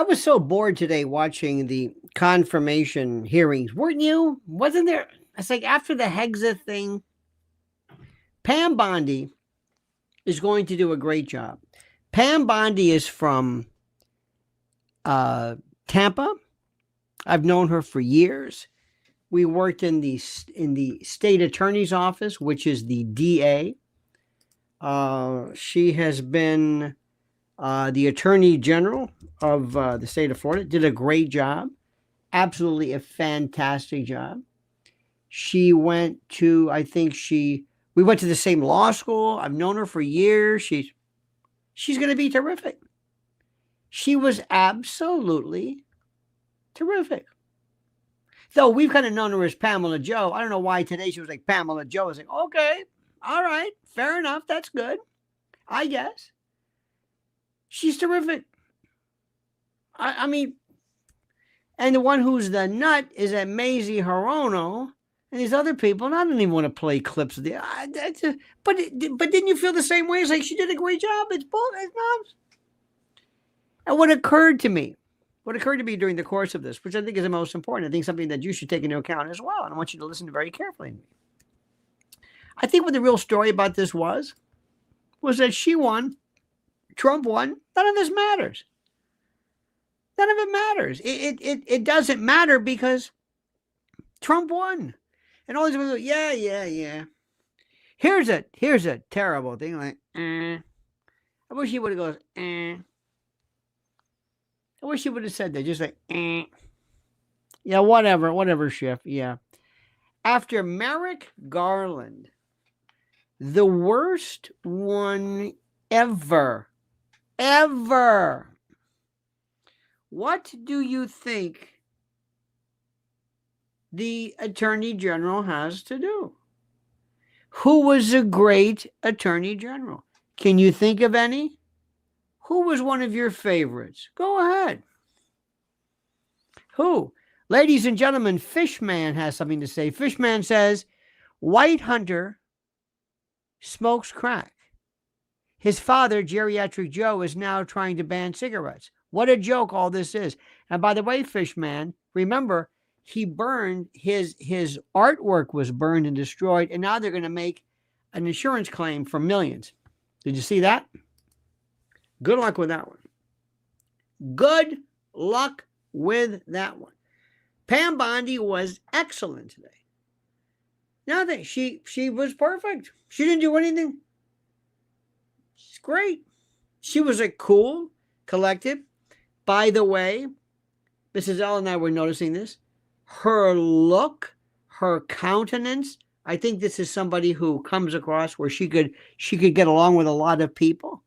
I was so bored today watching the confirmation hearings. Weren't you? Wasn't there? It's like after the Hexa thing, Pam Bondi is going to do a great job. Pam Bondi is from Tampa. I've known her for years. We worked in the state attorney's office, which is the DA. She has been the attorney general of the state of Florida. Did a great job. Absolutely a fantastic job. She went to, we went to the same law school. I've known her for years. She's going to be terrific. She was absolutely terrific. Though we've kind of known her as Pamela Joe. I don't know why today she was like Pamela Joe. I was like, okay, all right, fair enough. That's good, I guess. She's terrific. I mean, and the one who's the nut is that Mazie Hirono and these other people. And I don't even want to play clips of but didn't you feel the same way? It's like she did a great job. It's bull. It's not. And what occurred to me during the course of this, which I think is the most important, I think something that you should take into account as well, and I want you to listen very carefully. I think what the real story about this was that she won, Trump won. None of this matters. None of it matters. It doesn't matter because Trump won. And all these people go, yeah. Here's a terrible thing. Like, I wish he would have gone, I wish he would have said that. Just like, yeah, whatever, Schiff. Yeah. After Merrick Garland, the worst one ever. What do you think the Attorney General has to do? Who was a great Attorney General? Can you think of any? Who was one of your favorites? Go ahead. Who? Ladies and gentlemen, Fishman has something to say. Fishman says, White Hunter smokes crack. His father, Geriatric Joe, is now trying to ban cigarettes. What a joke all this is. And by the way, Fishman, remember, he burned, his artwork was burned and destroyed, and now they're going to make an insurance claim for millions. Did you see that? Good luck with that one. Good luck with that one. Pam Bondi was excellent today. Nothing. She was perfect. She didn't do anything. She's great. She was a cool, collective. By the way, Mrs. L and I were noticing this. Her look, her countenance. I think this is somebody who comes across where she could get along with a lot of people.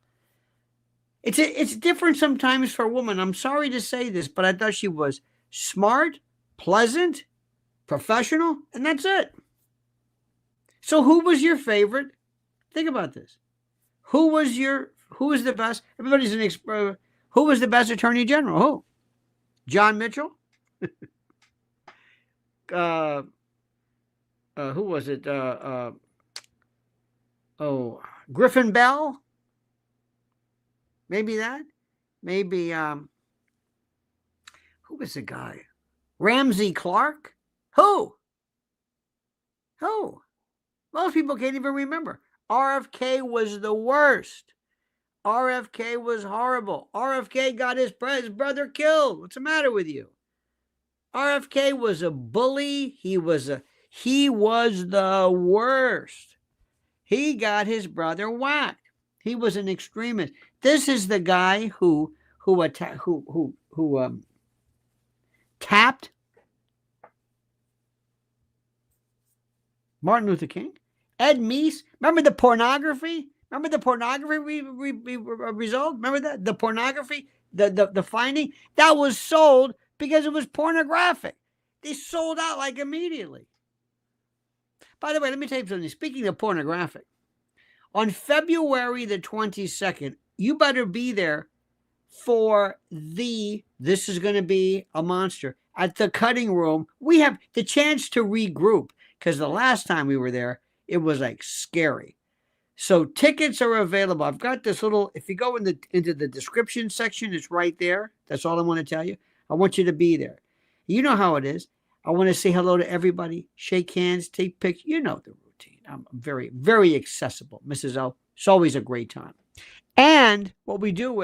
It's different sometimes for a woman. I'm sorry to say this, but I thought she was smart, pleasant, professional, and that's it. So who was your favorite? Think about this. Who was the best? Everybody's who was the best Attorney General? Who? John Mitchell? Who was it? Griffin Bell? Maybe that? Maybe, who was the guy? Ramsey Clark? Who? Most people can't even remember. RFK was the worst. RFK was horrible. RFK got his brother killed. What's the matter with you? RFK was a bully. He was the worst. He got his brother whacked. He was an extremist. This is the guy who tapped Martin Luther King. Ed Meese. Remember the pornography? Remember the pornography result? Remember that? The pornography, the finding? That was sold because it was pornographic. They sold out like immediately. By the way, let me tell you something. Speaking of pornographic, on February the 22nd, you better be there for this is going to be a monster. At the cutting room, we have the chance to regroup because the last time we were there, it was like scary. So tickets are available. I've got this little, if you go into the description section, it's right there. That's all I want to tell you. I want you to be there. You know how it is. I want to say hello to everybody, shake hands, take pictures. You know the routine. I'm very, very accessible, Mrs. O. It's always a great time. And what we do,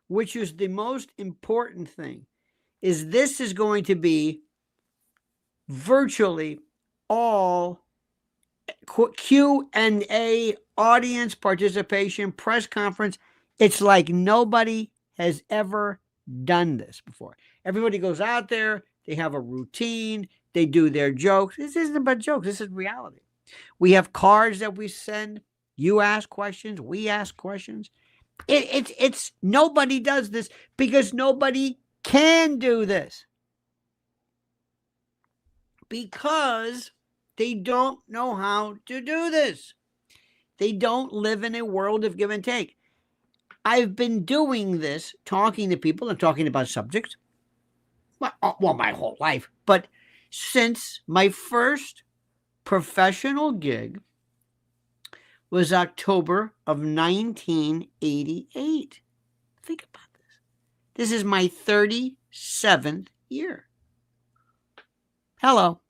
which is the most important thing, is this is going to be virtually all Q&A, audience participation, press conference. It's like nobody has ever done this before. Everybody goes out there, they have a routine, they do their jokes. This isn't about jokes, this is reality. We have cards that we send. You ask questions, we ask questions. It's nobody does this because nobody can do this. Because they don't know how to do this. They don't live in a world of give and take. I've been doing this, talking to people and talking about subjects, well, my whole life. But since my first professional gig was October of 1988. Think about this. This is my 37th year. Hello.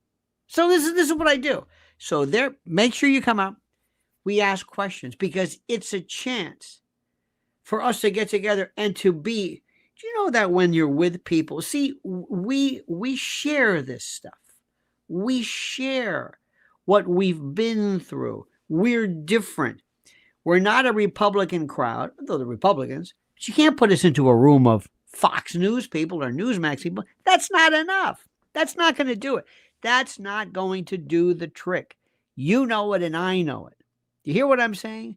So this is what I do. So there, make sure you come out. We ask questions because it's a chance for us to get together and to be. Do you know that when you're with people, see, we share this stuff. We share what we've been through. We're different. We're not a Republican crowd, though the Republicans. But you can't put us into a room of Fox News people or Newsmax people. That's not enough. That's not going to do it. That's not going to do the trick. You know it and I know it. You hear what I'm saying?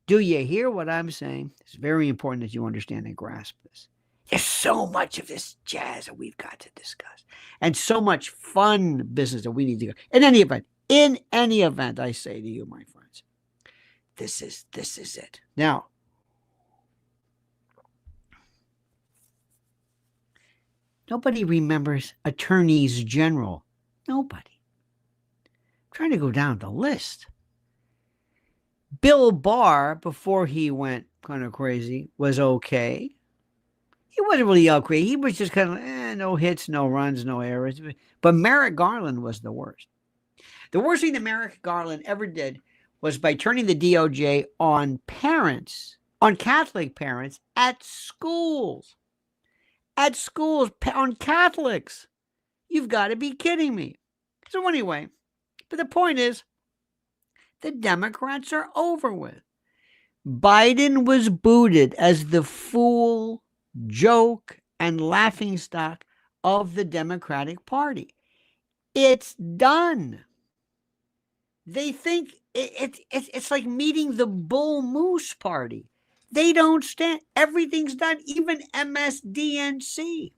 Do you hear what I'm saying? It's very important that you understand and grasp this. There's so much of this jazz that we've got to discuss and so much fun business that we need to go. In any event, I say to you, my friends, this is it. Now, nobody remembers attorneys general. Nobody. I'm trying to go down the list. Bill Barr, before he went kind of crazy, was okay. He wasn't really all crazy. He was just kind of, no hits, no runs, no errors. But Merrick Garland was the worst. The worst thing that Merrick Garland ever did was by turning the DOJ on parents, on Catholic parents at schools. At schools, on Catholics. You've got to be kidding me. So anyway, but the point is, the Democrats are over with. Biden was booted as the fool, joke, and laughingstock of the Democratic Party. It's done. They think it's like meeting the Bull Moose Party. They don't stand. Everything's done, even MSDNC.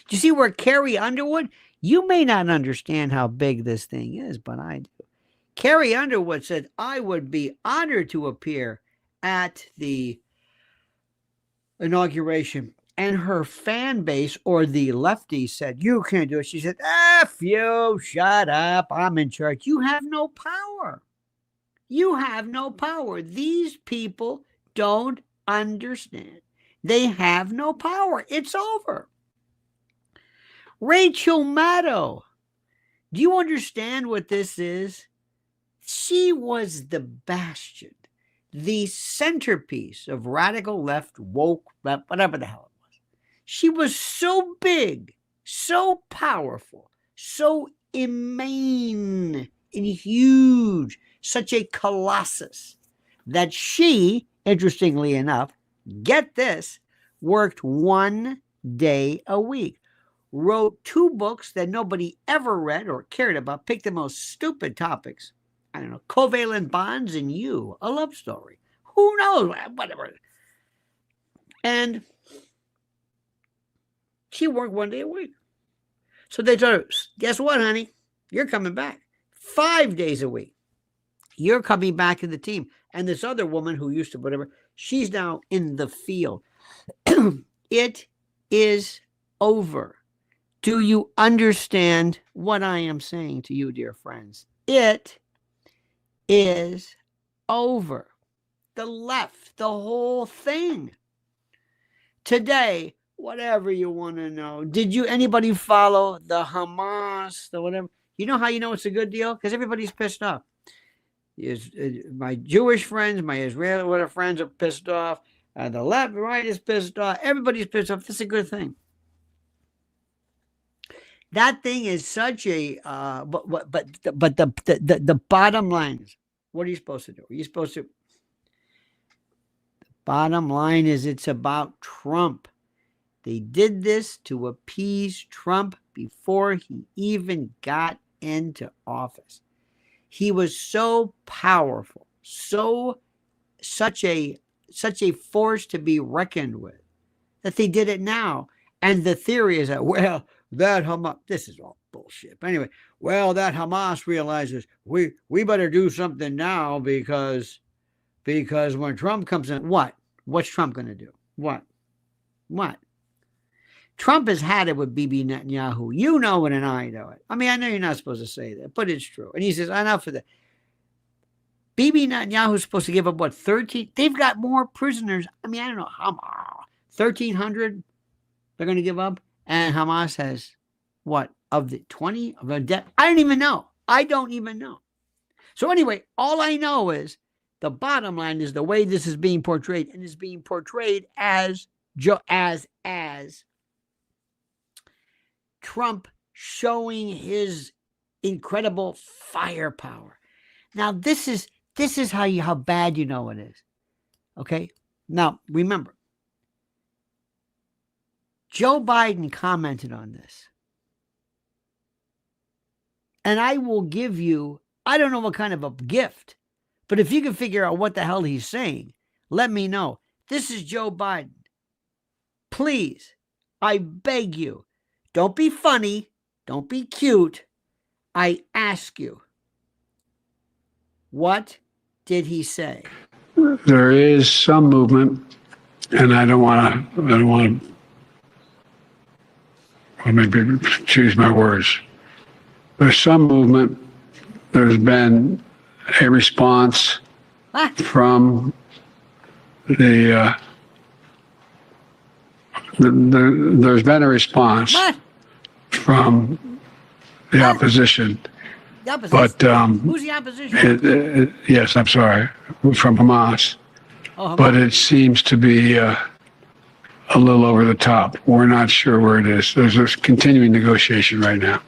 Do you see where Carrie Underwood? You may not understand how big this thing is, but I do. Carrie Underwood said, I would be honored to appear at the inauguration. And her fan base, or the lefties, said, you can't do it. She said, F you, shut up, I'm in charge. You have no power. You have no power. These people don't understand. They have no power. It's over. Rachel Maddow. Do you understand what this is? She was the bastion, the centerpiece of radical left, woke left, whatever the hell it was. She was so big, so powerful, so immane and huge, such a colossus, that she, interestingly enough, get this, worked 1 day a week. Wrote 2 books that nobody ever read or cared about, picked the most stupid topics. I don't know, covalent bonds and you, a love story. Who knows? Whatever. And she worked 1 day a week. So they told her, guess what, honey? You're coming back 5 days a week. You're coming back to the team. And this other woman who used to, whatever, she's now in the field. It is over. Do you understand what I am saying to you, dear friends? It is over. The left, the whole thing. Today, whatever you want to know, did anybody follow the Hamas, the whatever? You know how you know it's a good deal? Because everybody's pissed off. My Jewish friends, my Israeli friends are pissed off. The left, right is pissed off. Everybody's pissed off. This is a good thing. That thing is such a but the bottom line is, what are you supposed to do? Are you supposed to? The bottom line is, it's about Trump. They did this to appease Trump before he even got into office. He was so powerful, such a force to be reckoned with, that they did it now. And the theory is that, well, that Hamas, this is all bullshit. But anyway, well, that Hamas realizes we better do something now because when Trump comes in, what's Trump going to do? What? Trump has had it with Bibi Netanyahu. You know it and I know it. I mean, I know you're not supposed to say that, but it's true. And he says, enough of that. Bibi Netanyahu is supposed to give up, 13? They've got more prisoners. I mean, I don't know how, 1,300 they're going to give up. And Hamas has, of the 20? Of a debt? I don't even know. So anyway, all I know is the bottom line is the way this is being portrayed, and is being portrayed as Trump showing his incredible firepower. Now, this is how bad you know it is. Okay? Now, remember, Joe Biden commented on this. And I will give you, I don't know what kind of a gift, but if you can figure out what the hell he's saying, let me know. This is Joe Biden. Please, I beg you, don't be funny, don't be cute. I ask you, what did he say? There is some movement, and I don't want to maybe choose my words. There's some movement. There's been a response from there's been a response from the opposition. The opposition? But who's the opposition? Yes, I'm sorry, from Hamas. Oh, Hamas. But it seems to be a little over the top. We're not sure where it is. There's a continuing negotiation right now.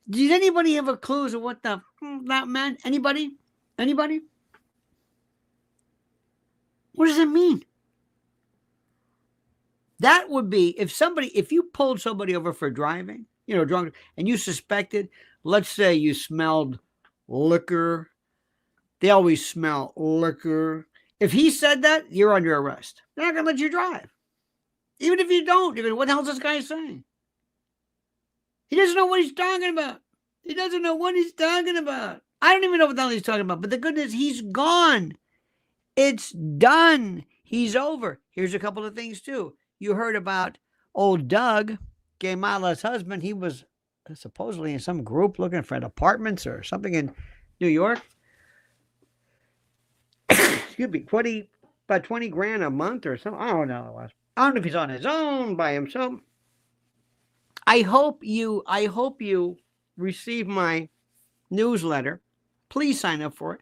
Does anybody have a clue as to what that meant? Anybody? What does it mean? That would be if you pulled somebody over for driving, drunk, and you suspected, let's say you smelled liquor. They always smell liquor. If he said that, you're under arrest. They're not going to let you drive. Even if you don't, you're going, what the hell is this guy saying? He doesn't know what he's talking about. I don't even know what the hell he's talking about. But the good news, he's gone. It's done. He's over. Here's a couple of things, too. You heard about old Doug, Gay Mala's husband. He was supposedly in some group looking for apartments or something in New York. Excuse me, about 20 grand a month or something. I don't know. I don't know if he's on his own, by himself. I hope you receive my newsletter. Please sign up for it.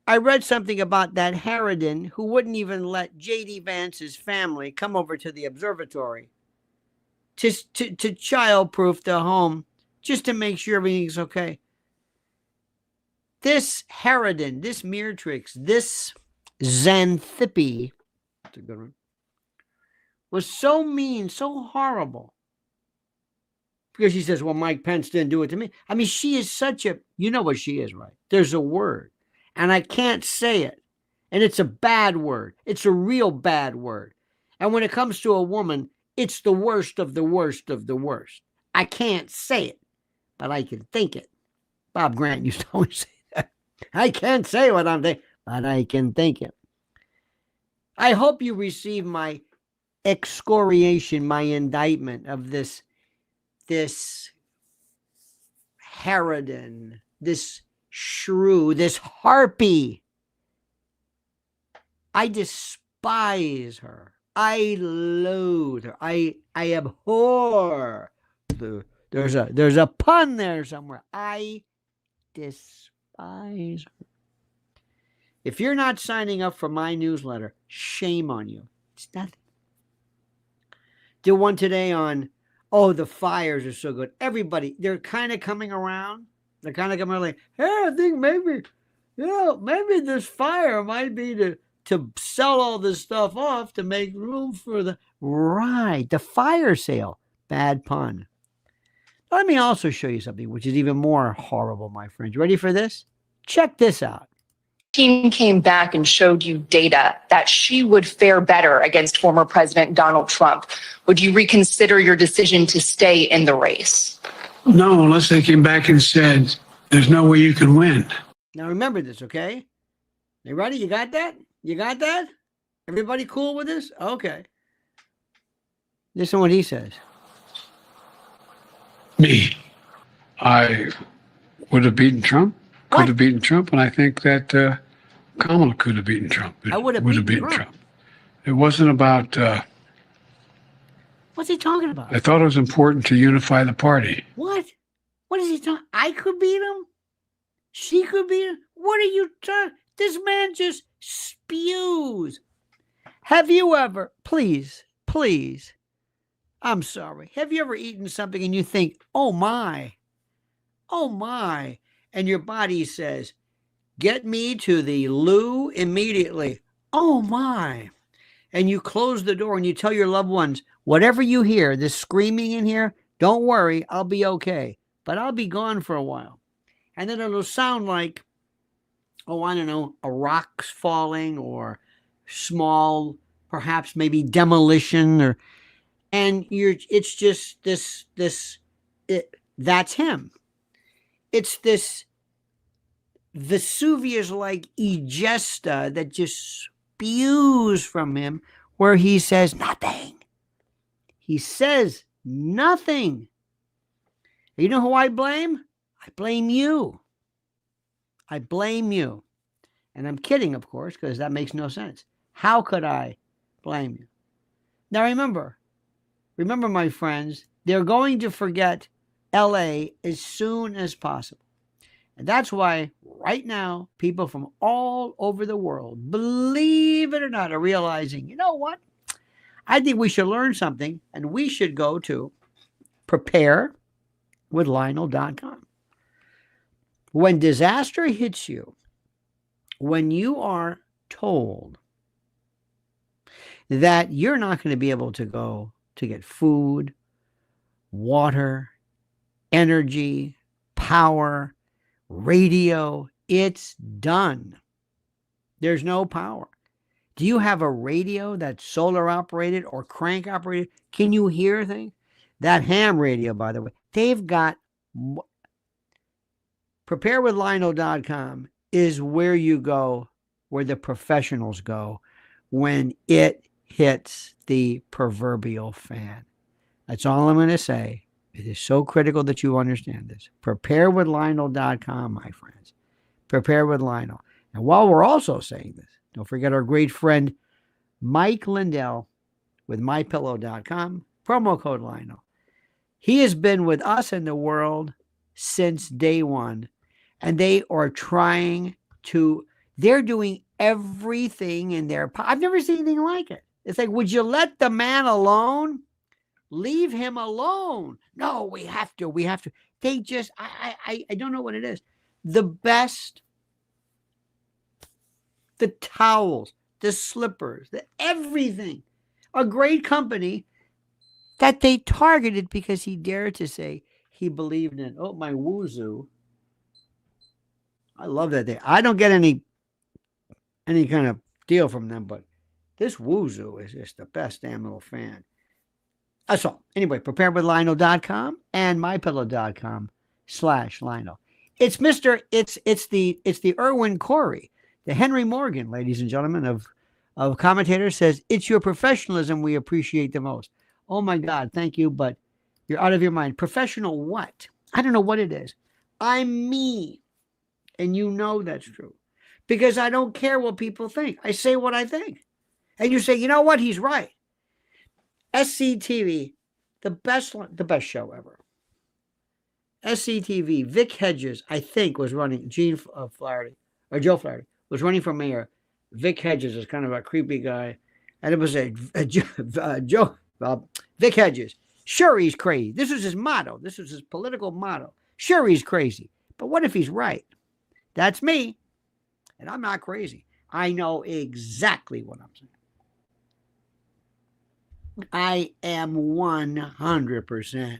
I read something about that Harridan who wouldn't even let J.D. Vance's family come over to the observatory to childproof the home just to make sure everything's okay. This Harridan, this Meretrix, this Xanthippe, that's a good one, was so mean, so horrible. Because she says, well, Mike Pence didn't do it to me. I mean, she is such a, you know what she is, right? There's a word, and I can't say it. And it's a bad word. It's a real bad word. And when it comes to a woman, it's the worst of the worst of the worst. I can't say it, but I can think it. Bob Grant used to always say that. I can't say what I'm thinking, but I can think it. I hope you receive my excoriation, my indictment of this Harridan, this shrew, this harpy. I despise her. I loathe her. I abhor. There's a pun there somewhere. I despise her. If you're not signing up for my newsletter, shame on you. It's nothing. Did one today on, the fires are so good. Everybody, they're kind of coming around. They're kind of coming around like, hey, I think maybe this fire might be to sell all this stuff off to make room for the fire sale. Bad pun. Let me also show you something which is even more horrible, my friends. Ready for this? Check this out. Team came back and showed you data that she would fare better against former President Donald Trump. Would you reconsider your decision to stay in the race? No, unless they came back and said, there's no way you can win. Now remember this, okay? You ready? You got that? You got that? Everybody cool with this? Okay. Listen to what he says. Me. I would have beaten Trump. Could have beaten Trump, and I think that Kamala could have beaten Trump. I would have beaten Trump. It wasn't about... what's he talking about? I thought it was important to unify the party. What? What is he talking? I could beat him? She could beat him? What are you talking? This man just spews. Have you ever, please, I'm sorry. Have you ever eaten something and you think, oh my, and your body says, get me to the loo immediately. Oh my. And you close the door and you tell your loved ones, whatever you hear, this screaming in here, don't worry, I'll be okay. But I'll be gone for a while. And then it'll sound like, I don't know, a rock's falling or small, perhaps maybe demolition it's just that's him. It's this Vesuvius-like egesta that just spews from him where he says nothing. He says nothing. You know who I blame? I blame you. I blame you. And I'm kidding, of course, because that makes no sense. How could I blame you? Now remember, my friends, they're going to forget LA as soon as possible. And that's why right now, people from all over the world, believe it or not, are realizing, you know what? I think we should learn something, and we should go to preparedwithlionel.com. When disaster hits you, when you are told that you're not going to be able to go to get food, water, energy, power, radio, it's done. There's no power. Do you have a radio that's solar operated or crank operated? Can you hear things? That ham radio, by the way, they've got preparewithlionel.com is where you go, where the professionals go when it hits the proverbial fan. That's all I'm going to say. It is so critical that you understand this. Preparewithlionel.com, my friends. Prepare with Lionel. And while we're also saying this, don't forget our great friend Mike Lindell with mypillow.com, promo code Lionel. He has been with us in the world since day one, and they are they're doing everything in their power. I've never seen anything like it. It's like, would you let the man alone? Leave him alone. No, we have to. They just, I don't know what it is. The best, the towels, the slippers, everything. A great company that they targeted because he dared to say he believed in. Oh, my Wuzu. I love that thing. I don't get any kind of deal from them, but this Wuzu is just the best damn little fan. That's all. Anyway, preparewithlionel.com and mypillow.com/Lionel. It's the Irwin Corey, the Henry Morgan, ladies and gentlemen, of commentators, says, it's your professionalism we appreciate the most. Oh my God, thank you, but you're out of your mind. Professional what? I don't know what it is. I'm me. And you know that's true. Because I don't care what people think. I say what I think. And you say, you know what? He's right. SCTV, the best show ever. SCTV, Vic Hedges, I think, was running. Joe Flaherty was running for mayor. Vic Hedges is kind of a creepy guy, and it was Vic Hedges. Sure, he's crazy. This was his motto. This was his political motto. Sure, he's crazy, but what if he's right? That's me, and I'm not crazy. I know exactly what I'm saying. I am 100%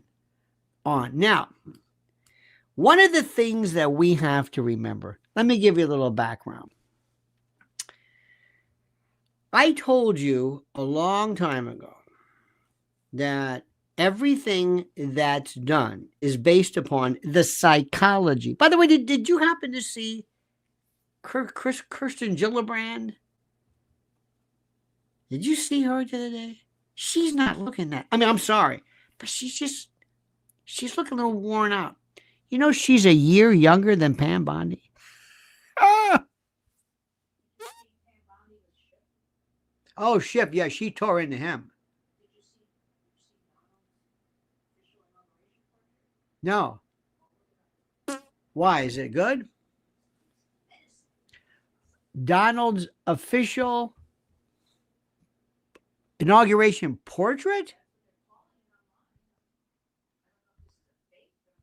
on. Now, one of the things that we have to remember, let me give you a little background. I told you a long time ago that everything that's done is based upon the psychology. By the way, did you happen to see Kirsten Gillibrand? Did you see her the other day? She's not looking that. I mean, I'm sorry, but she's looking a little worn out. You know, she's a year younger than Pam Bondi. Ah! Oh, Ship. Yeah, she tore into him. No. Why? Is it good? Donald's official inauguration portrait?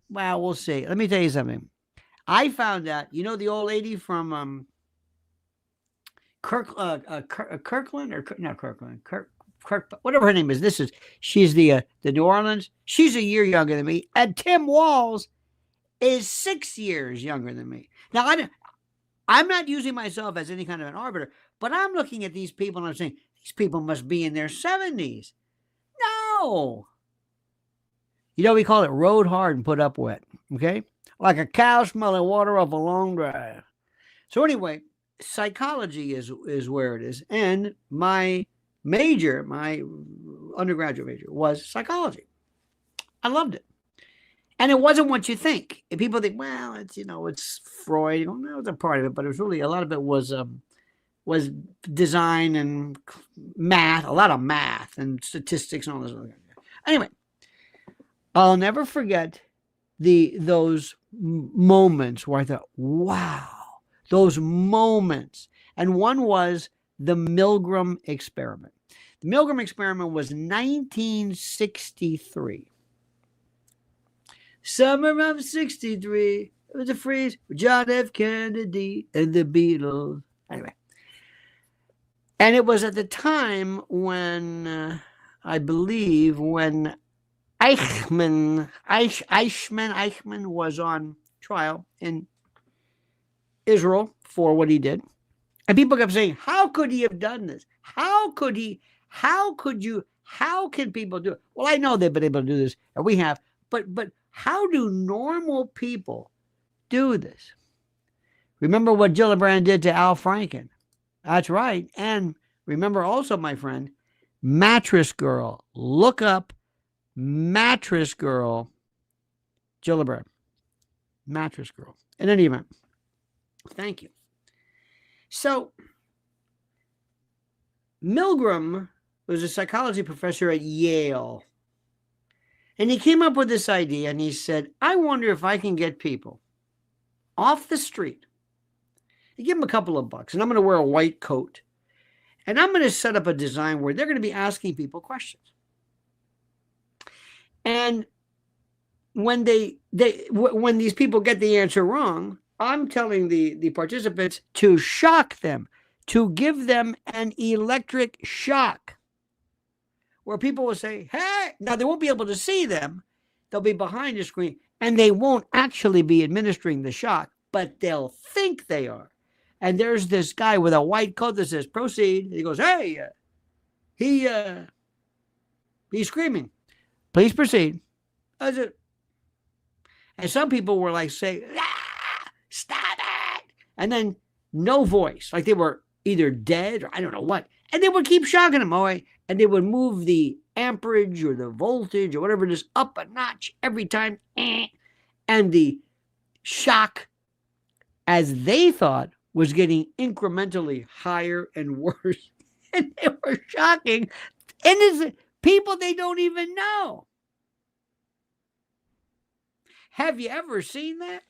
Well, we'll see. Let me tell you something. I found out, you know, the old lady from Kirkland, or not Kirkland, Kirk, whatever her name is. She's the New Orleans. She's a year younger than me, and Tim Walz is 6 years younger than me. Now, I'm not using myself as any kind of an arbiter, but I'm looking at these people and I'm saying these people must be in their 70s. No. You know, we call it rode hard and put up wet. Okay, like a cow smelling water off a long drive. So anyway, psychology is where it is, and my undergraduate major was psychology. I loved it, and it wasn't what you think. And people think, well, it's Freud. You know, that was a part of it, but it was really a lot of it was design and math, a lot of math and statistics and all this other stuff. Anyway, I'll never forget those moments where I thought, wow, those moments. And one was the Milgram experiment. The Milgram experiment was 1963. Summer of 63. It was a phrase with John F. Kennedy and the Beatles. Anyway. And it was at the time when, I believe, when Eichmann was on trial in Israel for what he did. And people kept saying, how could he have done this? How can people do it? Well, I know they've been able to do this, and we have, but how do normal people do this? Remember what Gillibrand did to Al Franken. That's right. And remember also, my friend, Mattress Girl. Look up Mattress Girl, Gillibrand. Mattress Girl. In any event, thank you. So, Milgram was a psychology professor at Yale. And he came up with this idea, and he said, I wonder if I can get people off the street. You give them a couple of bucks, and I'm going to wear a white coat. And I'm going to set up a design where they're going to be asking people questions. And when when these people get the answer wrong, I'm telling the participants to shock them, to give them an electric shock, where people will say, hey, now they won't be able to see them. They'll be behind the screen, and they won't actually be administering the shock, but they'll think they are. And there's this guy with a white coat that says, proceed. He goes, hey, he's screaming. Please proceed. That's it. And some people were like, say, stop it. And then no voice. Like they were either dead or I don't know what. And they would keep shocking them away. And they would move the amperage or the voltage or whatever it is up a notch every time. And the shock as they thought was getting incrementally higher and worse. And they were shocking innocent people they don't even know. Have you ever seen that?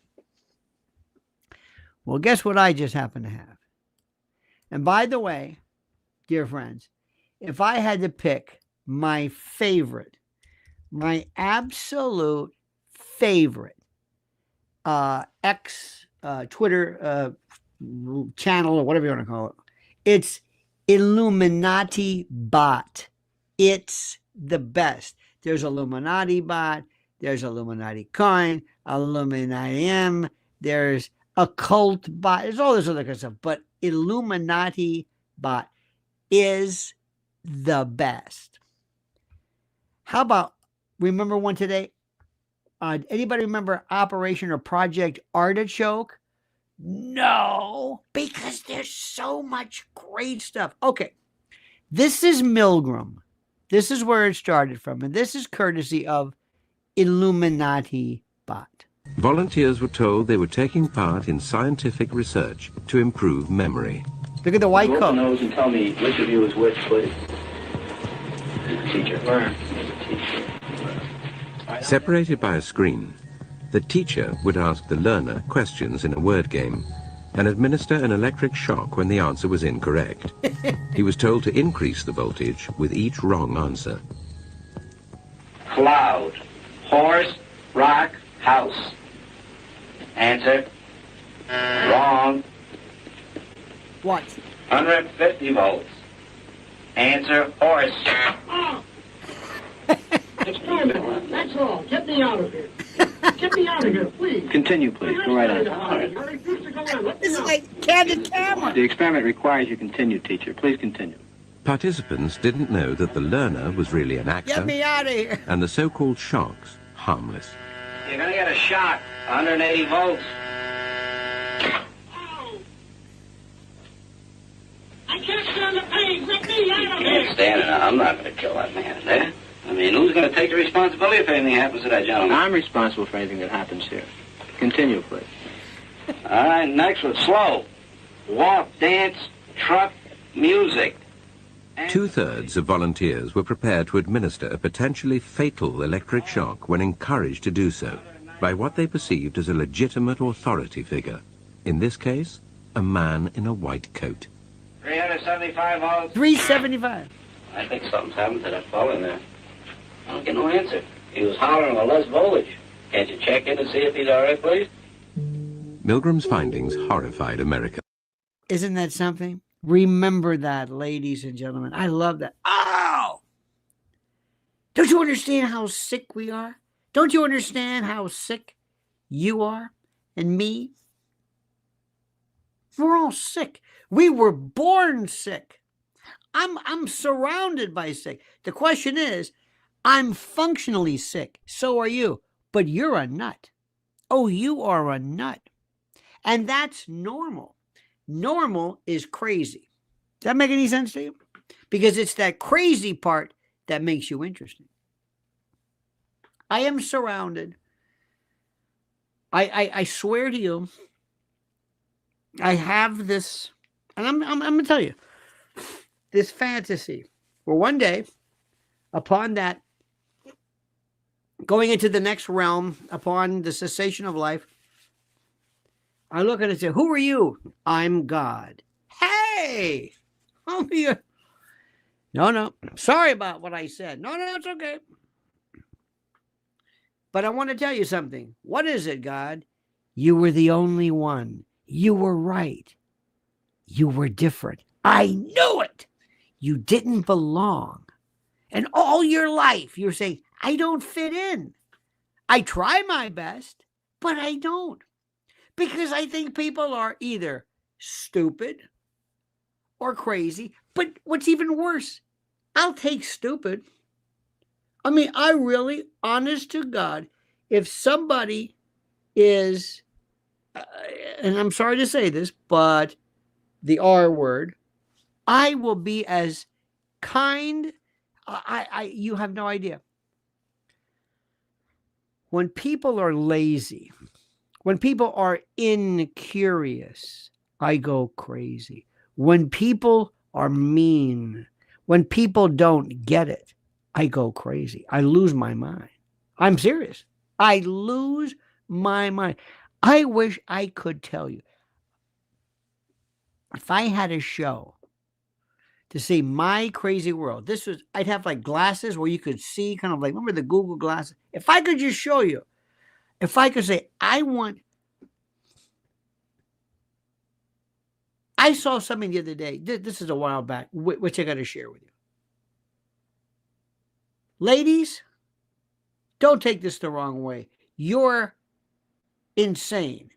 Well, guess what I just happen to have? And by the way, dear friends, if I had to pick my favorite, my absolute favorite Twitter channel or whatever you want to call it, it's Illuminati bot. It's the best. There's Illuminati bot. There's Illuminati coin, Illuminati M. There's occult bot. There's all this other kind of stuff. But Illuminati bot is the best. How about, remember one today? Anybody remember Operation or Project Artichoke? No, because there's so much great stuff. Okay, this is Milgram. This is where it started from, and this is courtesy of Illuminati bot. Volunteers were told they were taking part in scientific research to improve memory. Look at the white coat. Nose and tell me which of you is which, please. Teacher. Learn. Separated by a screen, the teacher would ask the learner questions in a word game and administer an electric shock when the answer was incorrect. He was told to increase the voltage with each wrong answer. Cloud. Horse. Rock. House. Answer. Wrong. What? 150 volts. Answer. Horse. That's all. Get me out of here. Get me out of here, please. Continue, please. Go right on. I refuse to go in. Let me This is out. like candid camera. The experiment requires you continue, teacher. Please continue. Participants didn't know that the learner was really an actor Get me out of here. and the so-called shocks harmless. You're going to get a shock. 180 volts. Ow. I can't stand the pain. Let me out of here. Can't stand it. I'm not going to kill that man, eh? I mean, who's going to take the responsibility if anything happens to that gentleman? I'm responsible for anything that happens here. Continue, please. All right, next one. Slow. Walk, dance, truck, music. Two-thirds of volunteers were prepared to administer a potentially fatal electric shock when encouraged to do so by what they perceived as a legitimate authority figure. In this case, a man in a white coat. 375 volts. 375. I think something's happened to that fellow in there. I don't get no answer. He was hollering with less voltage. Can't you check in to see if he's all right, please? Milgram's findings horrified America. Isn't that something? Remember that, ladies and gentlemen. I love that. Oh! Don't you understand how sick we are? Don't you understand how sick you are and me? We're all sick. We were born sick. I'm surrounded by sick. The question is, I'm functionally sick. So are you. But you're a nut. Oh, you are a nut. And that's normal. Normal is crazy. Does that make any sense to you? Because it's that crazy part that makes you interesting. I am surrounded. I swear to you, I have this, and I'm going to tell you, this fantasy where one day, upon that, going into the next realm, upon the cessation of life, I look at it and say, who are you? I'm God. Hey! Oh, yeah. No. Sorry about what I said. No, it's okay. But I want to tell you something. What is it, God? You were the only one. You were right. You were different. I knew it. You didn't belong. And all your life, you're saying, I don't fit in. I try my best, but I don't. Because I think people are either stupid or crazy. But what's even worse, I'll take stupid. I mean, I really, honest to God, if somebody is, and I'm sorry to say this, but the R word, I will be as kind. You have no idea. When people are lazy, When people are incurious, I go crazy. When people are mean, when people don't get it, I go crazy. I lose my mind. I'm serious. I lose my mind. I wish I could tell you. If I had a show to see my crazy world, I'd have like glasses where you could see, kind of like, remember the Google glasses? If I could just show you, if I could say, I saw something the other day. This is a while back, which I got to share with you. Ladies, don't take this the wrong way. You're insane.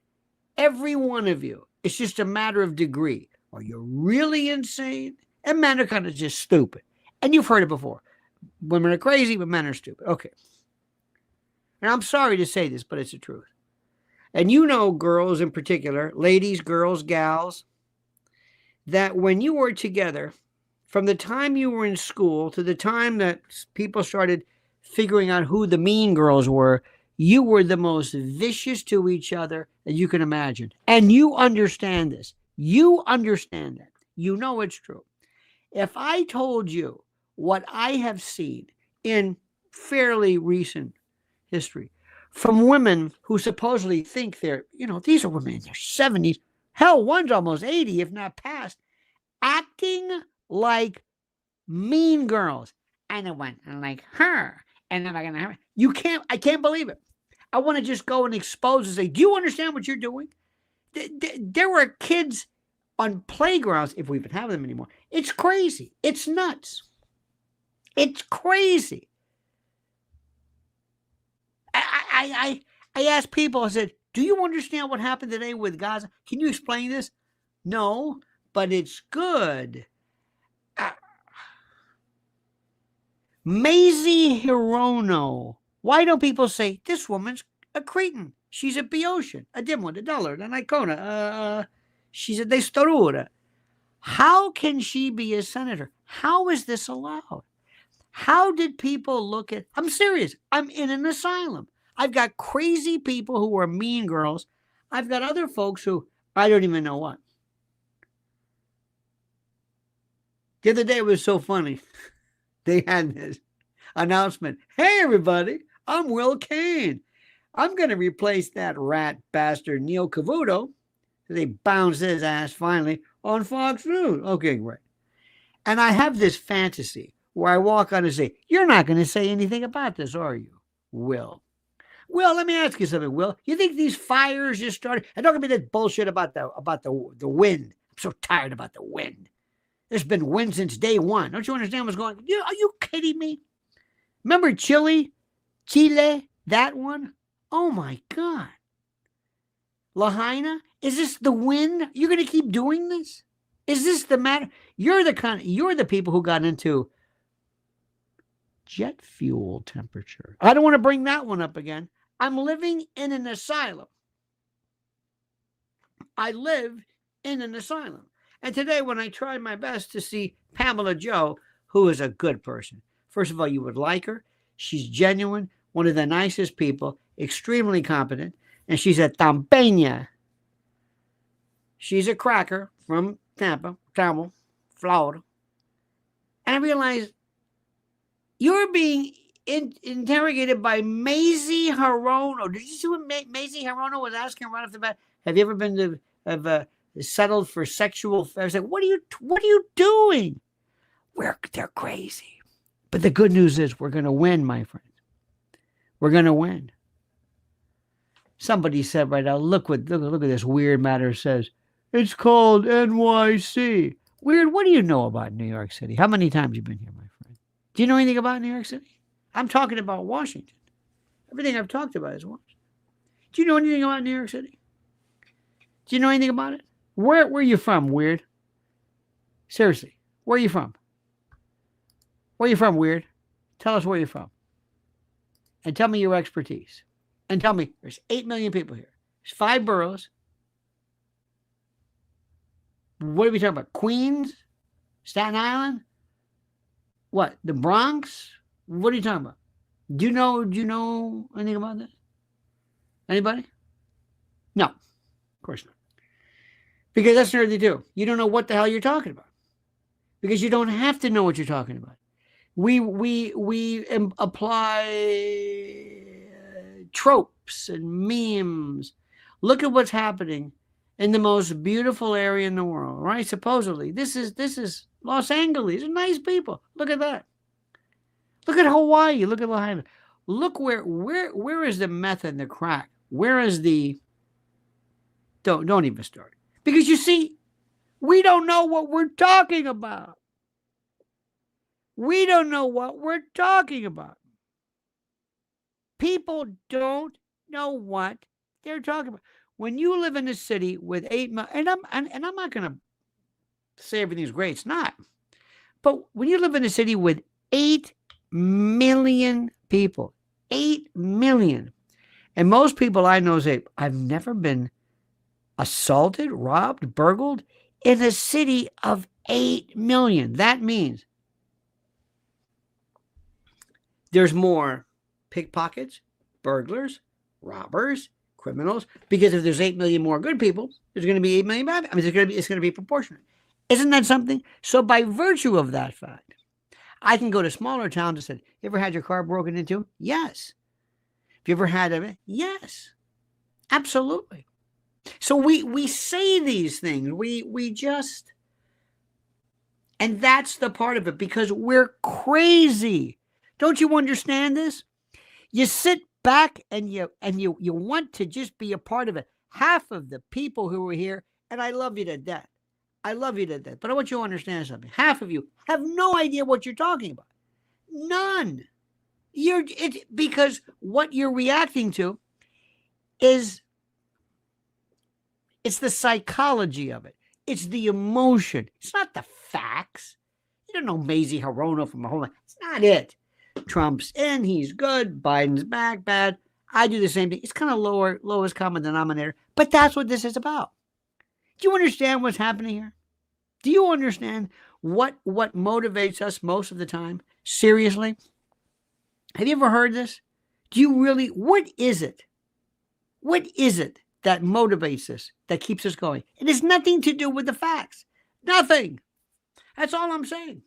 Every one of you. It's just a matter of degree. Are you really insane? And men are kind of just stupid. And you've heard it before. Women are crazy, but men are stupid. Okay. And I'm sorry to say this, but it's the truth. And you know, girls in particular, ladies, girls, gals, that when you were together, from the time you were in school to the time that people started figuring out who the mean girls were, you were the most vicious to each other that you can imagine. And you understand this. You understand that. You know it's true. If I told you what I have seen in fairly recent history from women who supposedly think they're, these are women in their 70s, hell, one's almost 80, if not past, acting like mean girls. I know one, like her, and then I'm gonna have I can't believe it. I want to just go and expose and say, do you understand what you're doing? There were kids on playgrounds, if we even have them anymore. It's crazy. It's nuts. It's crazy. I asked people, I said, do you understand what happened today with Gaza? Can you explain this? No, but it's good. Maisie Hirono. Why don't people say, this woman's a cretin? She's a Boeotian, a dimwit, a dullard, an icona. She's a destorura. How can she be a senator? How is this allowed? How did people look at... I'm serious. I'm in an asylum. I've got crazy people who are mean girls. I've got other folks who I don't even know what. The other day it was so funny. They had this announcement. Hey, everybody, I'm Will Cain. I'm going to replace that rat bastard Neil Cavuto. They bounced his ass finally on Fox News. Okay, great. And I have this fantasy where I walk on and say, you're not going to say anything about this, are you, Will? Will, let me ask you something, Will. You think these fires just started? And don't give me that bullshit about the wind. I'm so tired about the wind. There's been wind since day one. Don't you understand what's going on? Are you kidding me? Remember Chile, that one? Oh, my God. Lahaina, is this the wind? You're going to keep doing this? Is this the matter? You're the people who got into jet fuel temperature. I don't want to bring that one up again. I'm living in an asylum. I live in an asylum. And today, when I tried my best to see Pamela Joe, who is a good person. First of all, you would like her. She's genuine, one of the nicest people, extremely competent, and she's a Tampeña. She's a cracker from Tampa, Florida. And I realized you're being interrogated by Maisie Hirono. Did you see what Maisie Hirono was asking right off the bat? Have you ever been to settled for sexual affairs? Like, what are you doing? They're crazy. But the good news is we're going to win, my friends. We're going to win. Somebody said right now, look at this Weird Matter says. It's called NYC. Weird, what do you know about New York City? How many times have you been here, my friend? Do you know anything about New York City? I'm talking about Washington. Everything I've talked about is Washington. Do you know anything about New York City? Do you know anything about it? Where are you from, Weird? Seriously, where are you from? Where are you from, Weird? Tell us where you're from. And tell me your expertise. And tell me, there's 8 million people here. There's 5 boroughs. What are we talking about? Queens? Staten Island? What? The Bronx? What are you talking about? Do you know anything about this? Anybody? No, of course not. Because that's what they do. You don't know what the hell you're talking about. Because you don't have to know what you're talking about. We apply tropes and memes. Look at what's happening in the most beautiful area in the world, right? Supposedly, this is Los Angeles. These are nice people. Look at that. Look at Hawaii. Look at Lahaina. Look where is the meth and the crack? Where is the? Don't even start. Because you see, we don't know what we're talking about. We don't know what we're talking about. People don't know what they're talking about. When you live in a city with 8 million, and I'm not going to say everything's great. It's not. But when you live in a city with 8 million people, 8 million, and most people I know say, I've never been assaulted, robbed, burgled in a city of 8 million. That means there's more pickpockets, burglars, robbers, criminals, because if there's 8 million more good people, there's going to be 8 million bad. I mean, it's going to be proportionate. Isn't that something? So by virtue of that fact, I can go to smaller towns and say, you ever had your car broken into? Yes. Have you ever had it? Yes. Absolutely. So we say these things. We just, and that's the part of it, because we're crazy. Don't you understand this? You sit back and you want to just be a part of it. Half of the people who are here, and I love you to death. I love you to death. But I want you to understand something. Half of you have no idea what you're talking about. None. Because what you're reacting to is, it's the psychology of it. It's the emotion. It's not the facts. You don't know Mazie Hirono from Mahola. It's not it. Trump's in, he's good. Biden's back, bad. I do the same thing. It's kind of lowest common denominator. But that's what this is about. Do you understand what's happening here? Do you understand what motivates us most of the time? Seriously? Have you ever heard this? Do you really? What is it? What is it that motivates us, that keeps us going? It has nothing to do with the facts. Nothing. That's all I'm saying.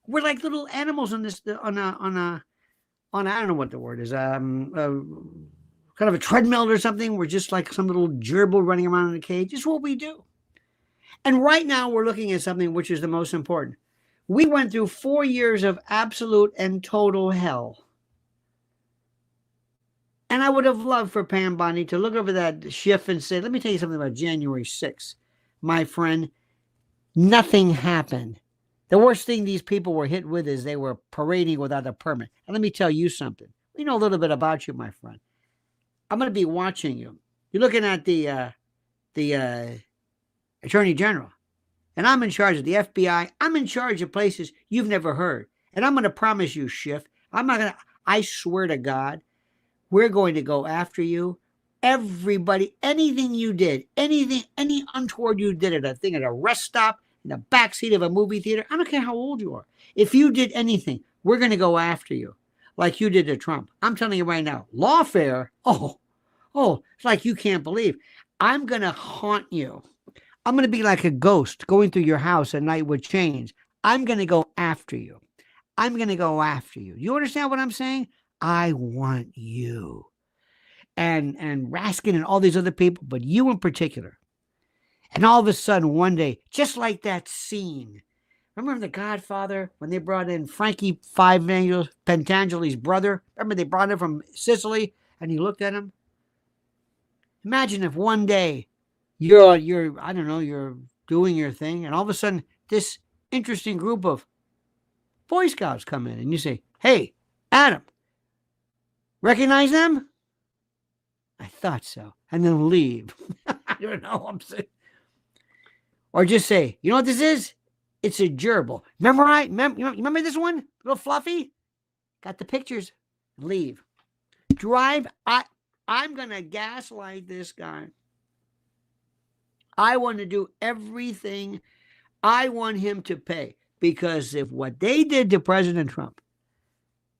We're like little animals on this, on a I don't know what the word is, kind of a treadmill or something. We're just like some little gerbil running around in a cage. It's what we do. And right now we're looking at something which is the most important. We went through 4 years of absolute and total hell. And I would have loved for Pam Bondi to look over that shift and say, let me tell you something about January 6th. My friend, nothing happened. The worst thing these people were hit with is they were parading without a permit. And let me tell you something. We know a little bit about you, my friend. I'm going to be watching you. You're looking at the Attorney General. And I'm in charge of the FBI. I'm in charge of places you've never heard. And I'm going to promise you, Schiff, I swear to God, we're going to go after you. Everybody, anything you did, any untoward you did at a rest stop, in the backseat of a movie theater, I don't care how old you are. If you did anything, we're going to go after you like you did to Trump. I'm telling you right now, lawfare, it's like you can't believe. I'm going to haunt you. I'm going to be like a ghost going through your house at night with chains. I'm going to go after you. I'm going to go after you. You understand what I'm saying? I want you. And Raskin and all these other people, but you in particular. And all of a sudden, one day, just like that scene, remember The Godfather, when they brought in Frankie Pentangeli's brother? Remember they brought him from Sicily, and he looked at him? Imagine if one day you're doing your thing, and all of a sudden, this interesting group of Boy Scouts come in, and you say, hey, Adam, recognize them? I thought so. And then leave. I don't know. I'm saying. Or just say, you know what this is? It's a gerbil. Remember this one? Little fluffy? Got the pictures. Leave. Drive. I'm going to gaslight this guy. I want to do everything. I want him to pay. Because if what they did to President Trump,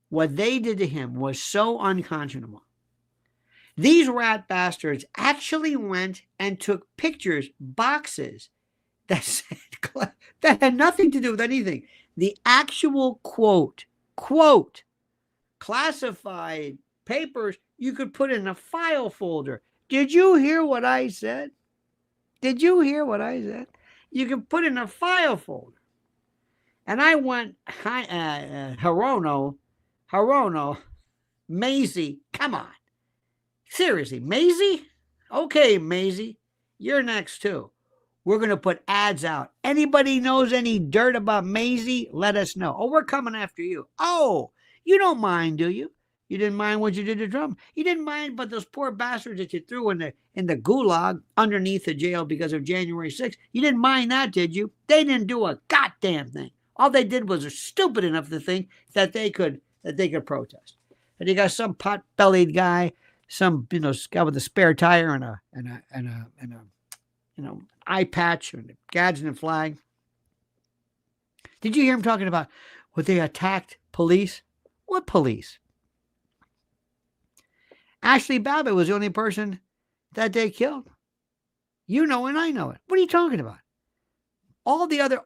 what they did to him was so unconscionable. These rat bastards actually went and took pictures, boxes that said, that had nothing to do with anything. The actual quote, classified papers you could put in a file folder. Did you hear what I said? Did you hear what I said? You can put in a file folder. And I went, Hirono, Maisie, come on. Seriously, Maisie? Okay, Maisie, you're next too. We're going to put ads out. Anybody knows any dirt about Maisie? Let us know. Oh, we're coming after you. Oh, you don't mind, do you? You didn't mind what you did to Trump. You didn't mind, but those poor bastards that you threw in the gulag underneath the jail because of January 6th. You didn't mind that, did you? They didn't do a goddamn thing. All they did was stupid enough to think that they could protest. And you got some pot-bellied guy, some guy with a spare tire and a eye patch and a Gadsden flag. Did you hear him talking about what they attacked police? What police? Ashley Babbitt was the only person that they killed. You know, and I know it. What are you talking about? All the other,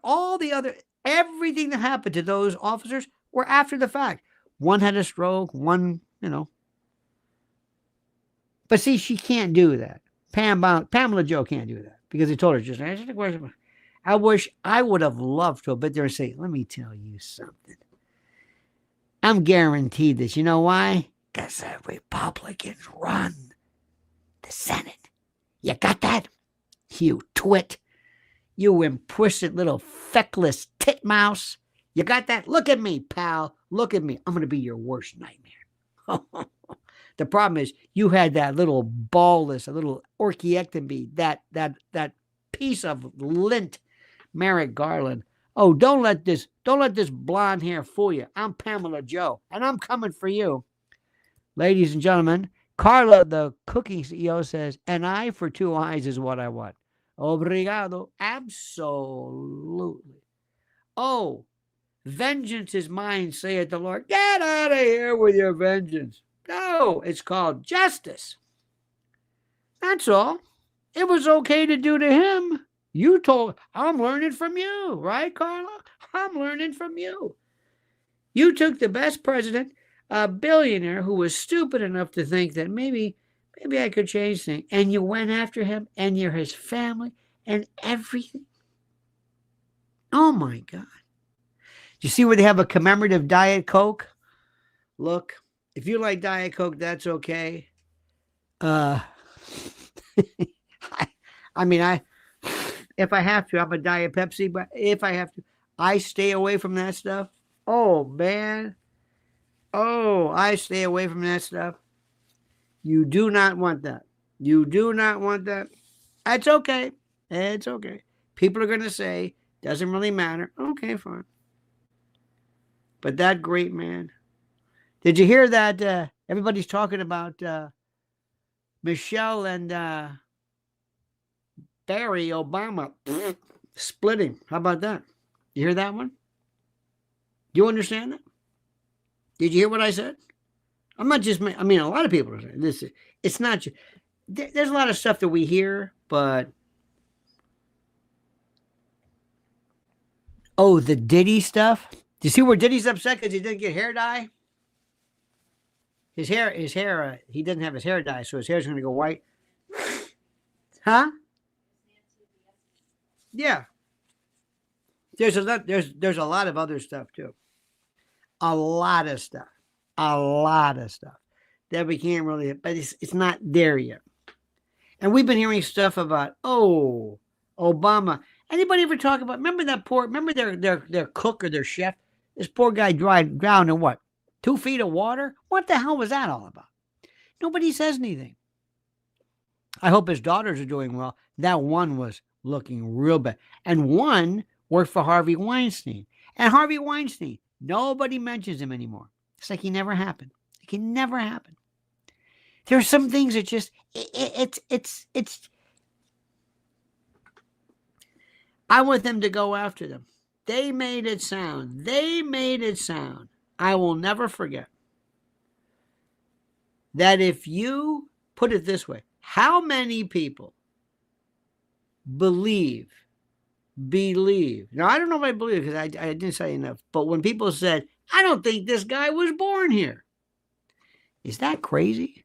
everything that happened to those officers were after the fact. One had a stroke, one, But see, she can't do that. Pamela Jo can't do that because he told her just answer the question. I wish I would have loved to have been there and say, let me tell you something. I'm guaranteed this. You know why? Because the Republicans run the Senate. You got that? You twit. You implicit little feckless titmouse. You got that? Look at me, pal. Look at me. I'm going to be your worst nightmare. The problem is you had that little ballless, a little orchiectomy, that piece of lint, Merrick Garland. Oh, don't let this blonde hair fool you. I'm Pamela Jo, and I'm coming for you. Ladies and gentlemen, Carla, the cooking CEO, says, an eye for two eyes is what I want. Obrigado. Absolutely. Oh, vengeance is mine, saith the Lord. Get out of here with your vengeance. No, it's called justice. That's all. It was okay to do to him. You told, I'm learning from you, right, Carla? I'm learning from you. You took the best president, a billionaire who was stupid enough to think that maybe I could change things, and you went after him and you're his family and everything. Oh, my God. You see where they have a commemorative Diet Coke? Look, if you like Diet Coke, that's okay. If I have to, I'm a Diet Pepsi, but if I have to, I stay away from that stuff. Oh, man. Oh, I stay away from that stuff. You do not want that. You do not want that. It's okay. It's okay. People are going to say, doesn't really matter. Okay, fine. But that great man. Did you hear that everybody's talking about Michelle and Barry Obama splitting? How about that? You hear that one? Do you understand that? Did you hear what I said? I'm not just, a lot of people are saying this. It's not just, there's a lot of stuff that we hear, but oh, the Diddy stuff. Do you see where Diddy's upset because he didn't get hair dye? His hair, he doesn't have his hair dye, so his hair's going to go white. Huh? Yeah. There's a lot of other stuff too. A lot of stuff that we can't really, but it's not there yet. And we've been hearing stuff about, oh, Obama. Anybody ever talk about, remember their cook or their chef? This poor guy drowned in what? 2 feet of water? What the hell was that all about? Nobody says anything. I hope his daughters are doing well. That one was looking real bad. And one worked for Harvey Weinstein. And Harvey Weinstein, nobody mentions him anymore. It's like he never happened. Like he never happened. There are some things that just, it's. I want them to go after them. They made it sound. I will never forget that if you put it this way. How many people believe? Now, I don't know if I believe because I didn't say enough. But when people said, I don't think this guy was born here. Is that crazy?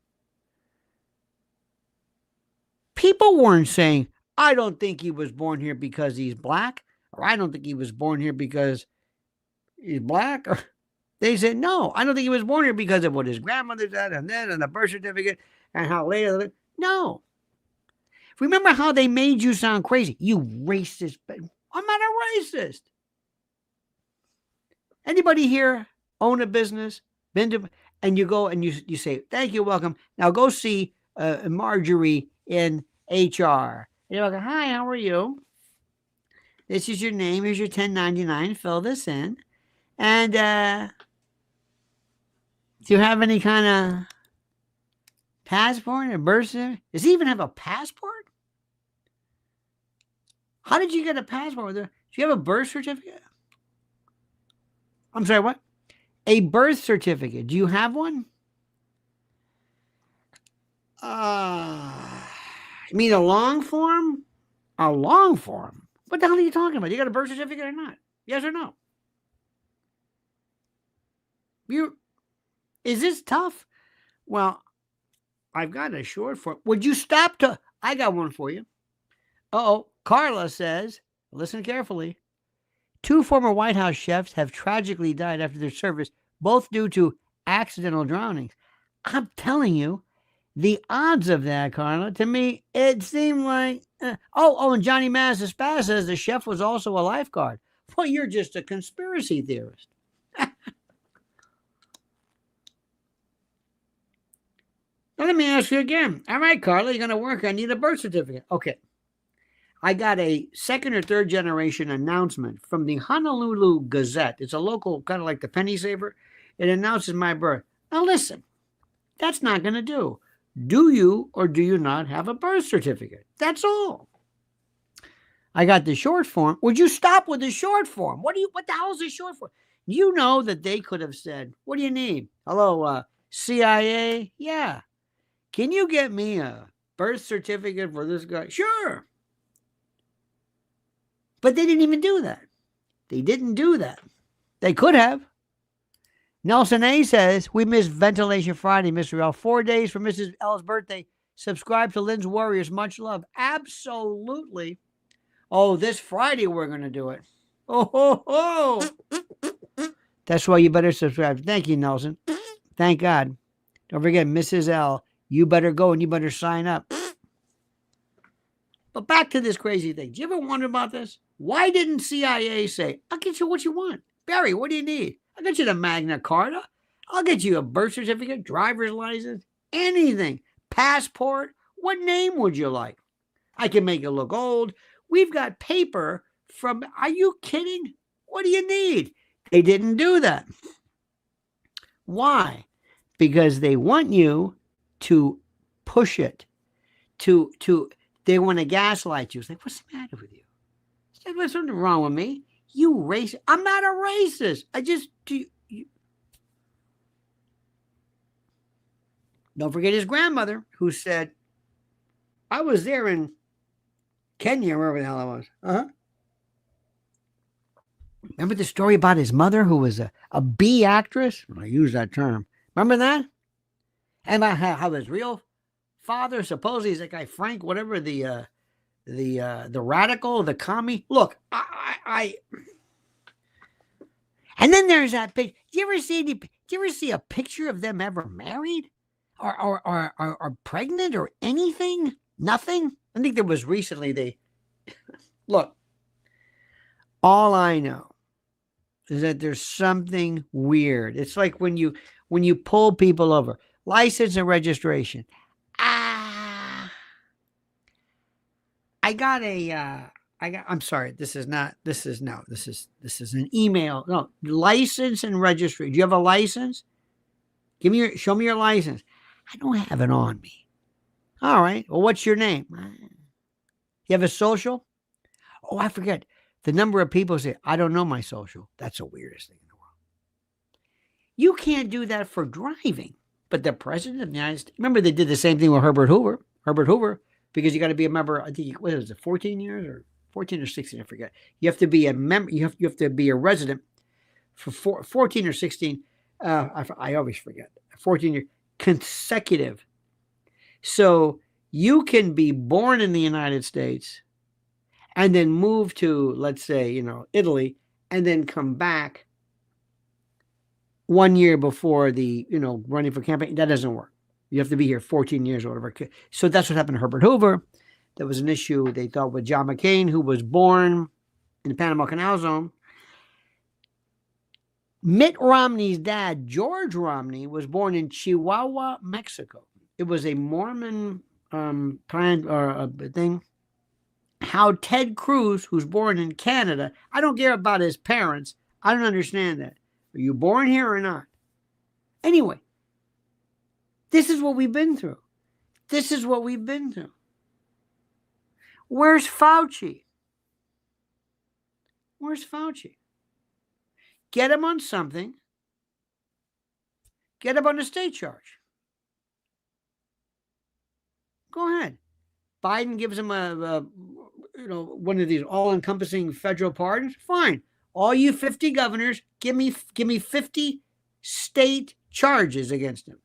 People weren't saying, I don't think he was born here because he's black, or I don't think he was born here because he's black. Or they said, no, I don't think he was born here because of what his grandmother said and then and the birth certificate and how later. No. Remember how they made you sound crazy? You racist. I'm not a racist. Anybody here own a business? Been to, and you go and you say, thank you, welcome. Now go see Marjorie in HR. And you're like, hi, how are you? This is your name. Here's your 1099. Fill this in. And do you have any kind of passport or birth certificate? Does he even have a passport? How did you get a passport? Do you have a birth certificate? I'm sorry, what? A birth certificate. Do you have one? You mean a long form? A long form? What the hell are you talking about? You got a birth certificate or not? Yes or no? Is this tough? Well, I've got a short form. Would you stop to? I got one for you. Uh-oh. Carla says, listen carefully. 2 former White House chefs have tragically died after their service, both due to accidental drownings. I'm telling you, the odds of that, Carla, to me, it seemed like... and Johnny Mazzaspa says the chef was also a lifeguard. Well, you're just a conspiracy theorist. Now, let me ask you again. All right, Carla, you're going to work. I need a birth certificate. Okay. I got a 2nd or 3rd generation announcement from the Honolulu Gazette. It's a local, kind of like the Penny Saver. It announces my birth. Now listen, that's not going to do. Do you or do you not have a birth certificate? That's all. I got the short form. Would you stop with the short form? What the hell is the short form? You know that they could have said, what do you need? Hello, CIA? Yeah. Can you get me a birth certificate for this guy? Sure. But they didn't even do that. They didn't do that. They could have. Nelson A says, we missed Ventilation Friday, Mr. L. 4 days for Mrs. L's birthday. Subscribe to Lynn's Warriors. Much love. Absolutely. Oh, this Friday we're going to do it. Oh. That's why you better subscribe. Thank you, Nelson. Thank God. Don't forget, Mrs. L, you better go and you better sign up. But back to this crazy thing. Do you ever wonder about this? Why didn't CIA say, I'll get you what you want? Barry, what do you need? I'll get you the Magna Carta. I'll get you a birth certificate, driver's license, anything. Passport. What name would you like? I can make it look old. We've got paper from, are you kidding? What do you need? They didn't do that. Why? Because they want you to push it, they want to gaslight you. It's like, what's the matter with you? There's something wrong with me. You racist. I'm not a racist. I just do. Don't forget his grandmother, who said, I was there in Kenya, wherever the hell I was. Remember the story about his mother, who was a B actress? I use that term. Remember that? And about how his real father, supposedly he's that guy Frank, whatever, the radical, the commie. Look, and then there's that picture. Do you ever see a picture of them ever married, or pregnant, or anything? Nothing. I think there was recently. Look. All I know is that there's something weird. It's like when you pull people over, license and registration. I'm sorry. This is an email. No, license and registration. Do you have a license? Show me your license. I don't have it on me. All right. Well, what's your name? You have a social? Oh, I forget. The number of people say, I don't know my social. That's the weirdest thing in the world. You can't do that for driving. But the president of the United States, remember they did the same thing with Herbert Hoover, because you got to be a member, I think, what is it, 14 years or 14 or 16, I forget. You have to be a member, you have to be a resident for 14 or 16, I always forget, 14 years, consecutive. So you can be born in the United States and then move to, let's say, Italy, and then come back 1 year before the, running for campaign. That doesn't work. You have to be here 14 years or whatever. So that's what happened to Herbert Hoover. There was an issue, they thought, with John McCain, who was born in the Panama Canal Zone. Mitt Romney's dad, George Romney, was born in Chihuahua, Mexico. It was a Mormon thing. How Ted Cruz, who's born in Canada, I don't care about his parents. I don't understand that. Are you born here or not? Anyway, this is what we've been through. This is what we've been through. Where's Fauci? Where's Fauci? Get him on something. Get him on a state charge. Go ahead. Biden gives him one of these all-encompassing federal pardons. Fine. All you 50 governors, give me 50 state charges against him,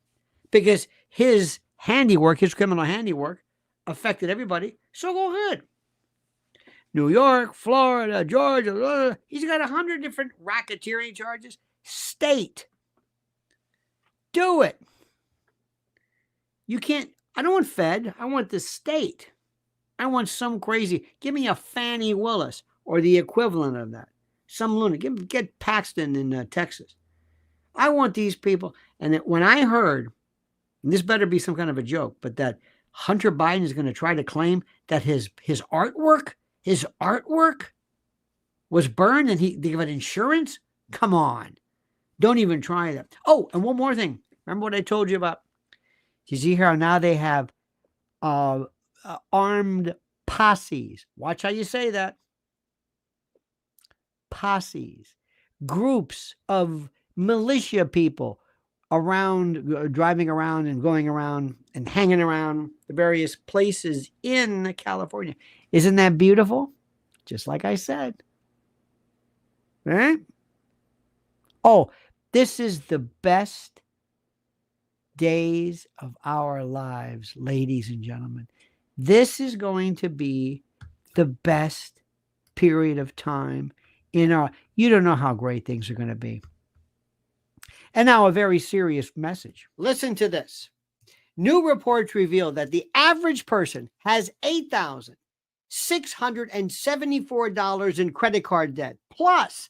because his handiwork, his criminal handiwork, affected everybody. So go ahead. New York, Florida, Georgia, he's got 100 different racketeering charges. State. Do it. You can't, I don't want Fed. I want the state. I want some crazy, give me a Fannie Willis or the equivalent of that. Some lunatic. Get Paxton in Texas. I want these people. And when I heard, and this better be some kind of a joke, but that Hunter Biden is going to try to claim that his artwork was burned and they got insurance? Come on. Don't even try that. Oh, and one more thing. Remember what I told you about? You see here now they have armed posses. Watch how you say that. Posses. Groups of militia people around, driving around and going around and hanging around the various places in California. Isn't that beautiful? Just like I said. Right? Oh, this is the best days of our lives, ladies and gentlemen. This is going to be the best period of time in our, you don't know how great things are going to be. And now a very serious message. Listen to this. New reports reveal that the average person has $8,674 in credit card debt. Plus,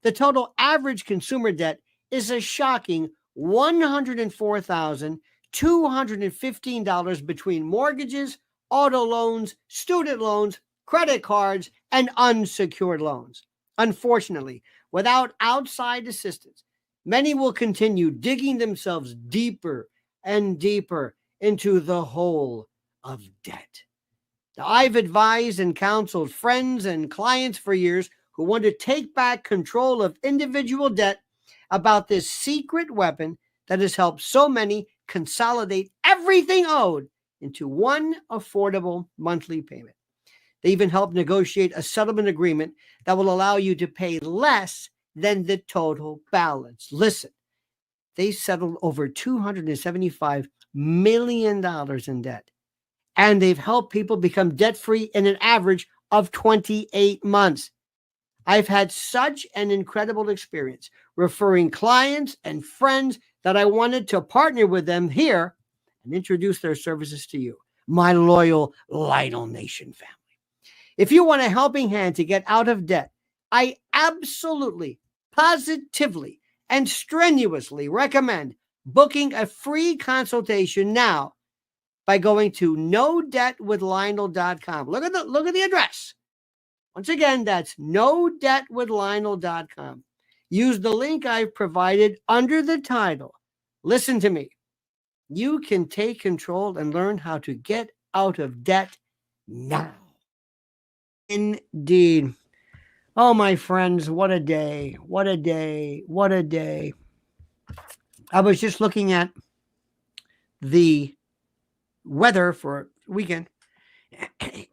the total average consumer debt is a shocking $104,215 between mortgages, auto loans, student loans, credit cards, and unsecured loans. Unfortunately, without outside assistance, many will continue digging themselves deeper and deeper into the hole of debt. I've advised and counseled friends and clients for years who want to take back control of individual debt about this secret weapon that has helped so many consolidate everything owed into one affordable monthly payment. They even helped negotiate a settlement agreement that will allow you to pay less than the total balance. Listen, they settled over $275 million in debt, and they've helped people become debt-free in an average of 28 months. I've had such an incredible experience referring clients and friends that I wanted to partner with them here and introduce their services to you, my loyal Lionel Nation family. If you want a helping hand to get out of debt, I absolutely, positively, and strenuously recommend booking a free consultation now by going to nodebtwithlionel.com. Look at the address. Once again, that's nodebtwithlionel.com. Use the link I've provided under the title. Listen to me. You can take control and learn how to get out of debt now. Indeed. Oh, my friends, what a day. What a day. What a day. I was just looking at the weather for weekend.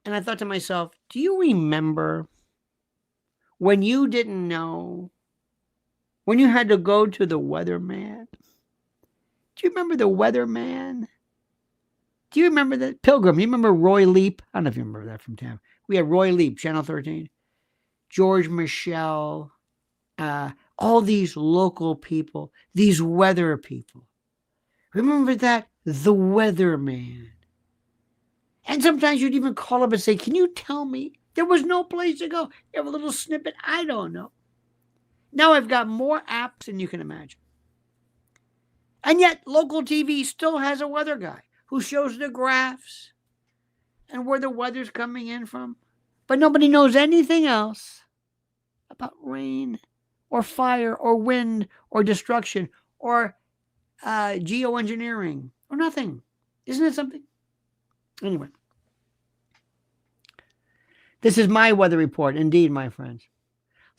And I thought to myself, do you remember when you didn't know, when you had to go to the weatherman? Do you remember the weatherman? Do you remember that? Pilgrim, you remember Roy Leap? I don't know if you remember that from Tam. We had Roy Leap, Channel 13. George Michelle, all these local people, these weather people. Remember that? The weatherman. And sometimes you'd even call up and say, can you tell me? There was no place to go. You have a little snippet. I don't know. Now I've got more apps than you can imagine. And yet local TV still has a weather guy who shows the graphs and where the weather's coming in from. But nobody knows anything else about rain or fire or wind or destruction or geoengineering or nothing. Isn't it something? Anyway, this is my weather report. Indeed, my friends.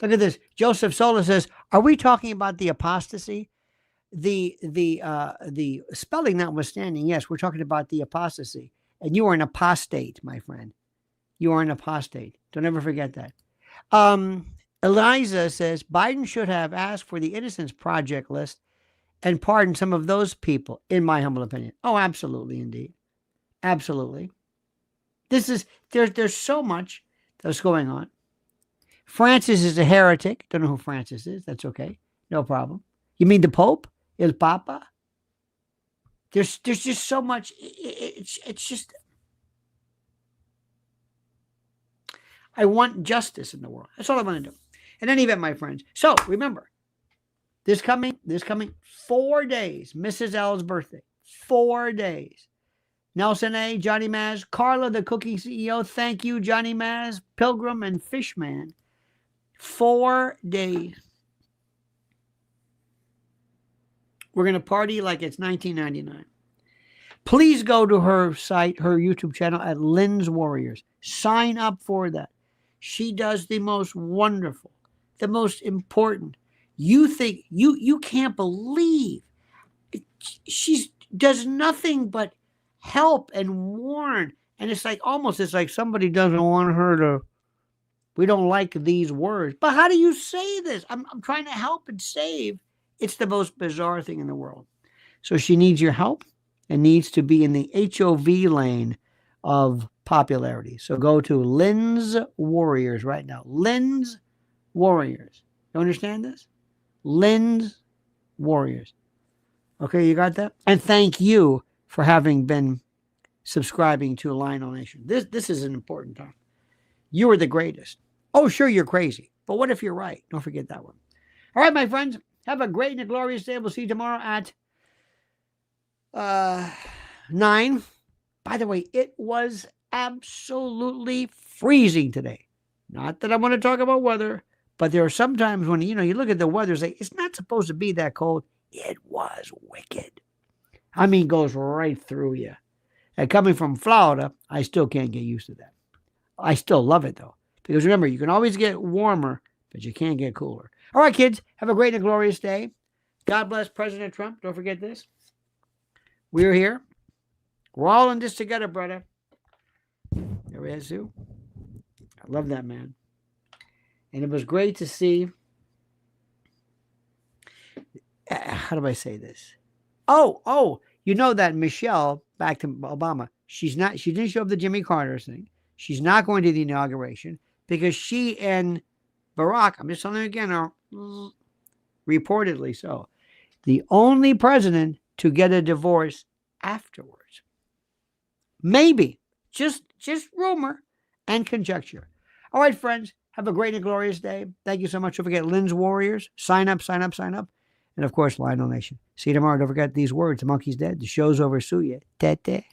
Look at this. Joseph Sola says, are we talking about the apostasy? The spelling notwithstanding, yes, we're talking about the apostasy. And you are an apostate, my friend. You are an apostate. Don't ever forget that. Eliza says, Biden should have asked for the Innocence Project list and pardoned some of those people, in my humble opinion. Oh, absolutely, indeed. Absolutely. There's so much that's going on. Francis is a heretic. Don't know who Francis is. That's okay. No problem. You mean the Pope? El Papa? There's just so much. It's just. I want justice in the world. That's all I want to do. In any event, my friends. So remember, this coming 4 days, Mrs. L's birthday. 4 days. Nelson A., Johnny Maz, Carla, the cooking CEO. Thank you, Johnny Maz, Pilgrim, and Fishman. 4 days. We're going to party like it's 1999. Please go to her site, her YouTube channel at Lynn's Warriors. Sign up for that. She does the most wonderful, the most important. You think, you can't believe she does nothing but help and warn. And it's like somebody doesn't want her to, we don't like these words. But how do you say this? I'm trying to help and save. It's the most bizarre thing in the world. So she needs your help and needs to be in the HOV lane of popularity. So go to Lynn's Warriors right now. Lynn's Warriors. You understand this? Lynn's Warriors. Okay, you got that? And thank you for having been subscribing to Lionel Nation. This is an important time. You are the greatest. Oh, sure, you're crazy. But what if you're right? Don't forget that one. All right, my friends. Have a great and a glorious day. We'll see you tomorrow at 9. By the way, it was absolutely freezing today. Not that I want to talk about weather, but there are some times when, you look at the weather, it's not supposed to be that cold. It was wicked. I mean, goes right through you. And coming from Florida, I still can't get used to that. I still love it, though. Because remember, you can always get warmer, but you can't get cooler. All right, kids, have a great and glorious day. God bless President Trump. Don't forget this. We're here. We're all in this together, brother. There he is, too. I love that man. And it was great to see. How do I say this? Oh, you know that Michelle, back to Obama, she didn't show up the Jimmy Carter thing. She's not going to the inauguration because she and Barack, I'm just telling you again, are reportedly so, the only president to get a divorce afterwards. Maybe. Just rumor and conjecture. All right, friends. Have a great and glorious day. Thank you so much. Don't forget Lynn's Warriors. Sign up. And, of course, Lionel Nation. See you tomorrow. Don't forget these words. The monkey's dead. The show's over. Sue ya. Tete.